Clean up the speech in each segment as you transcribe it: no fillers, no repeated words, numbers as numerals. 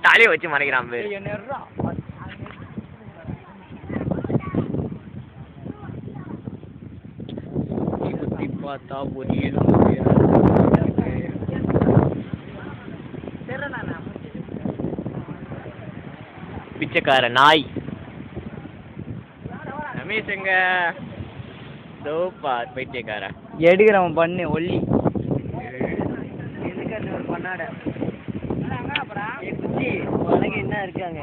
தலையை வச்சு மறைக்கிறான் பேர். குத்தி பார்த்தா பிச்சைக்கார நாய் ரமேஷ் எங்க சோப்பார் பைத்தியக்கார எடுக்கிறவன் பண்ணு ஒல்லி பண்ணாட என்ன இருக்காங்க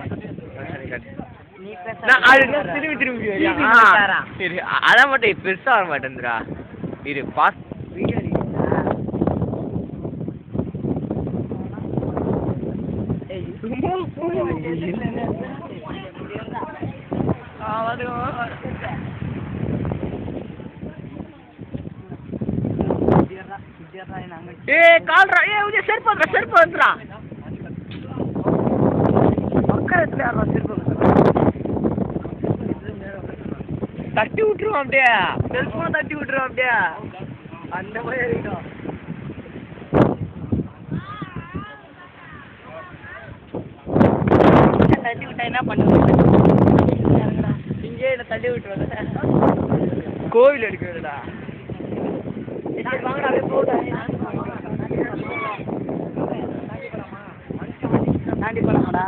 திரும்பி திரும்பி அதான் மட்டும் பெருசா வர மாட்டேங்குதுடா இரு பாஸ் கால்ரா செருப்பு வந்துடா தட்டி விட்டுருவோம் அப்படியே செல்போன் தட்டி விட்டுருவோம் அப்படியே அந்த மாதிரி இருக்கும். தட்டி விட்டா என்ன பண்ணுவேன் இங்கே தள்ளி விட்டுருவேன் கோவில் எடுக்கிறதுடா தாண்டி போலாமாடா.